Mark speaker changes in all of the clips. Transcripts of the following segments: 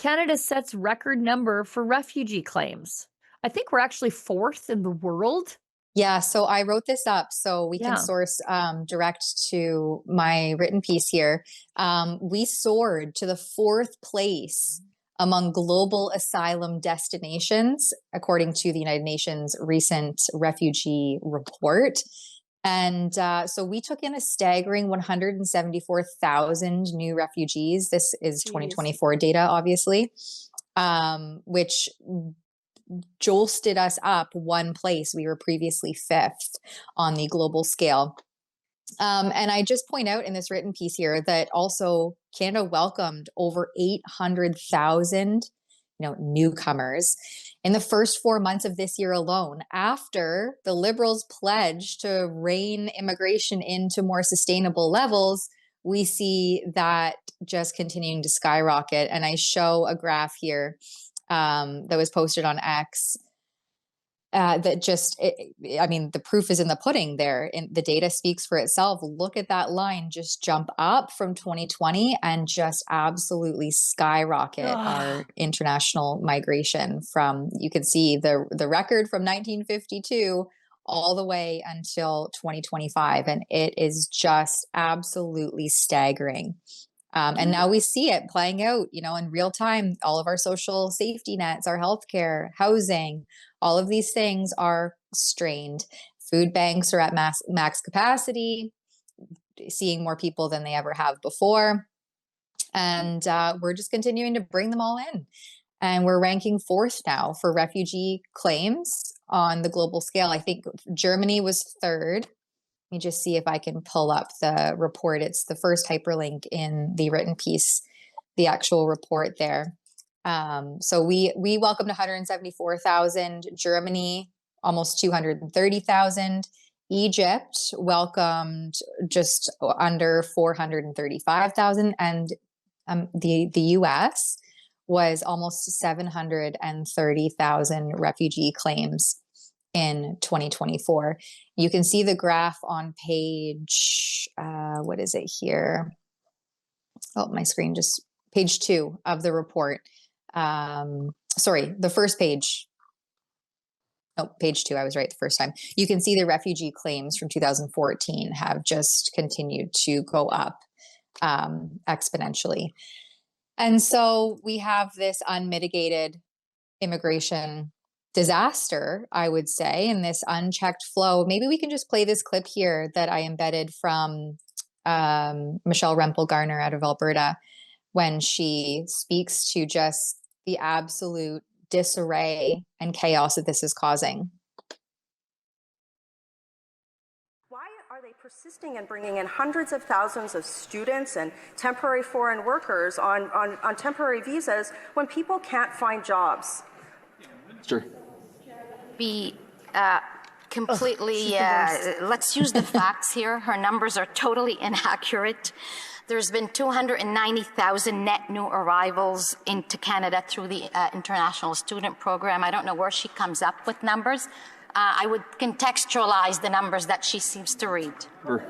Speaker 1: Canada sets record number for refugee claims. I think we're actually 4th in the world.
Speaker 2: Yeah, so I wrote this up so we can
Speaker 1: Yeah.
Speaker 2: source direct to my written piece here. We soared to the 4th place among global asylum destinations, according to the United Nations recent refugee report. And so we took in a staggering 174,000 new refugees. This is 2024 data, obviously, which jolted us up one place. We were previously 5th on the global scale. And I just point out in this written piece here that also Canada welcomed over 800,000 newcomers in the first 4 months of this year alone, after the Liberals pledged to rein immigration into more sustainable levels. We see that just continuing to skyrocket. And I show a graph here that was posted on X that just, the proof is in the pudding there. And the data speaks for itself. Look at that line just jump up from 2020 and just absolutely skyrocket our international migration from, you can see the record from 1952 all the way until 2025. And it is just absolutely staggering. And now we see it playing out, in real time. All of our social safety nets, our healthcare, housing, all of these things are strained. Food banks are at max capacity, seeing more people than they ever have before. And we're just continuing to bring them all in. And we're ranking 4th now for refugee claims on the global scale. I think Germany was 3rd. Let me just see if I can pull up the report. It's the first hyperlink in the written piece, the actual report there. So we welcomed 174,000. Germany, almost 230,000. Egypt welcomed just under 435,000. And the US was almost 730,000 refugee claims in 2024. You can see the graph on page, what is it here? Oh, my screen just, page 2 of the report. Sorry, the first page. Oh, page 2, I was right the first time. You can see the refugee claims from 2014 have just continued to go up exponentially. And so we have this unmitigated immigration disaster, I would say, in this unchecked flow. Maybe we can just play this clip here that I embedded from Michelle Rempel-Garner out of Alberta, when she speaks to just the absolute disarray and chaos that this is causing.
Speaker 3: Why are they persisting in bringing in hundreds of thousands of students and temporary foreign workers on temporary visas when people can't find jobs?
Speaker 4: Sure.
Speaker 5: Be completely, let's use the facts here. Her numbers are totally inaccurate. There's been 290,000 net new arrivals into Canada through the International Student Program. I don't know where she comes up with numbers. I would contextualize the numbers that she seems to read.
Speaker 4: Sure.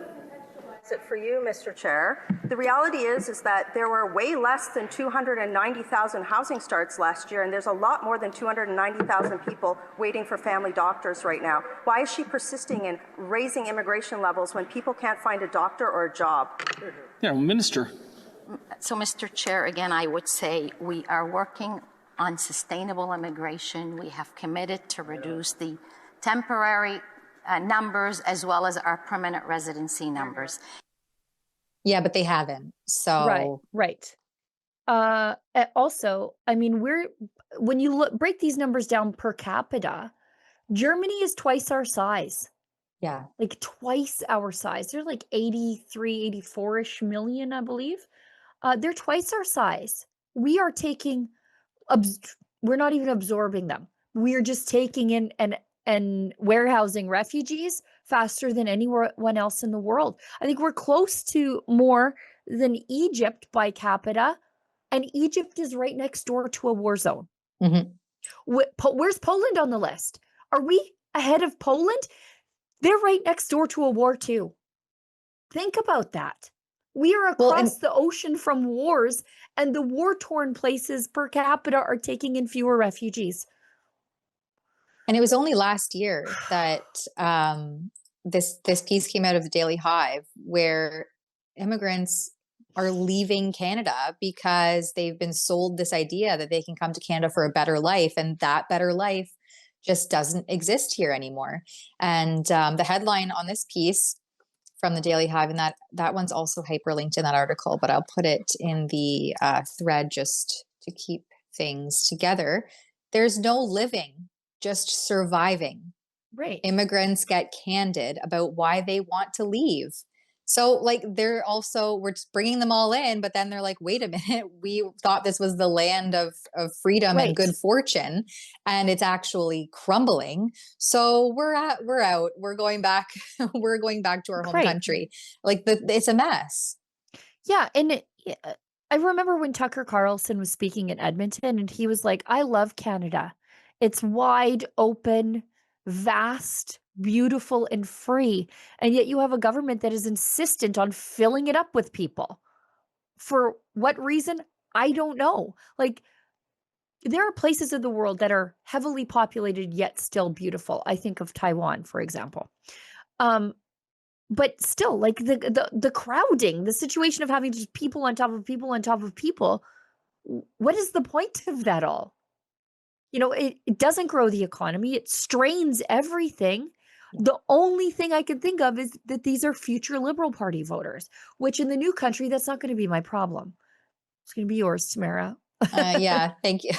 Speaker 3: It for you, Mr. Chair. The reality is that there were way less than 290,000 housing starts last year, and there's a lot more than 290,000 people waiting for family doctors right now. Why is she persisting in raising immigration levels when people can't find a doctor or a job?
Speaker 4: Yeah, Minister.
Speaker 5: So, Mr. Chair, again, I would say we are working on sustainable immigration. We have committed to reduce the temporary numbers as well as our permanent residency numbers.
Speaker 2: Yeah, but they haven't. So
Speaker 1: right. Also, I mean, when you break these numbers down per capita, Germany is twice our size.
Speaker 2: Yeah.
Speaker 1: Like twice our size. They're like 83, 84-ish million, I believe. They're twice our size. We are taking, we're not even absorbing them. We are just taking in and warehousing refugees faster than anyone else in the world. I think we're close to more than Egypt by capita, and Egypt is right next door to a war zone.
Speaker 2: Mm-hmm.
Speaker 1: Where's Poland on the list? Are we ahead of Poland? They're right next door to a war too. Think about that. We are
Speaker 2: Well,
Speaker 1: across the ocean from wars, and the war-torn places per capita are taking in fewer refugees.
Speaker 2: and it was only last year that this piece came out of the Daily Hive, where immigrants are leaving Canada because they've been sold this idea that they can come to Canada for a better life, and that better life just doesn't exist here anymore. And the headline on this piece from the Daily Hive, and that one's also hyperlinked in that article, but I'll put it in the thread just to keep things together. There's no living, just surviving.
Speaker 1: Right.
Speaker 2: Immigrants get candid about why they want to leave. So like we're just bringing them all in, but then they're like, wait a minute, we thought this was the land of freedom and good fortune, and it's actually crumbling. So we're out. We're going back. We're going back to our home country. Like it's a mess.
Speaker 1: Yeah, and I remember when Tucker Carlson was speaking in Edmonton, and he was like, I love Canada. It's wide open, vast, beautiful, and free. And yet you have a government that is insistent on filling it up with people. For what reason? I don't know. Like, there are places in the world that are heavily populated yet still beautiful. I think of Taiwan, for example. But still, like the crowding, the situation of having just people on top of people on top of people, what is the point of that all? You know, it doesn't grow the economy. It strains everything. The only thing I can think of is that these are future Liberal Party voters, which in the new country, that's not going to be my problem. It's going to be yours, Tamara.
Speaker 2: Yeah, thank you.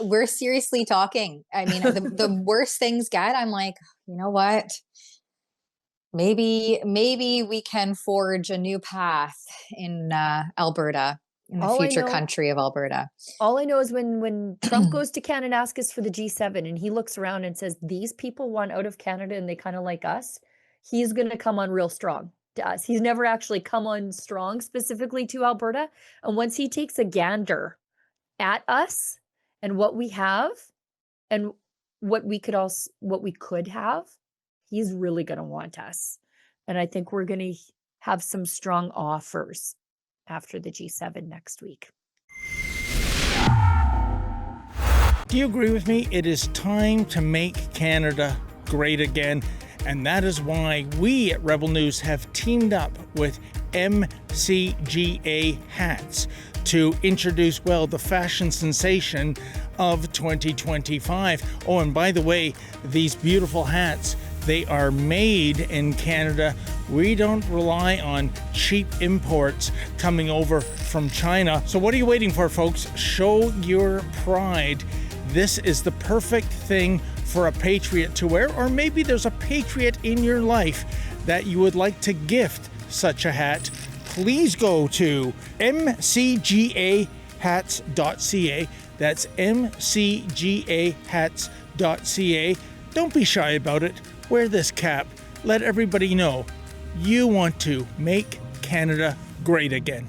Speaker 2: We're seriously talking. I mean, the worse things get, I'm like, you know what? Maybe we can forge a new path in Alberta, in the future country of Alberta.
Speaker 1: All I know is when Trump goes to Canada and asks us for the G7 and he looks around and says, these people want out of Canada and they kind of like us, he's going to come on real strong to us. He's never actually come on strong specifically to Alberta. And once he takes a gander at us and what we have and what we could have, he's really going to want us. And I think we're going to have some strong offers after the G7 next week.
Speaker 6: Do you agree with me? It is time to make Canada great again. And that is why we at Rebel News have teamed up with MCGA hats to introduce, the fashion sensation of 2025. Oh, and by the way, these beautiful hats, they are made in Canada. We don't rely on cheap imports coming over from China. So what are you waiting for, folks? Show your pride. This is the perfect thing for a patriot to wear, or maybe there's a patriot in your life that you would like to gift such a hat. Please go to mcgahats.ca. That's mcgahats.ca. Don't be shy about it. Wear this cap. Let everybody know you want to make Canada great again.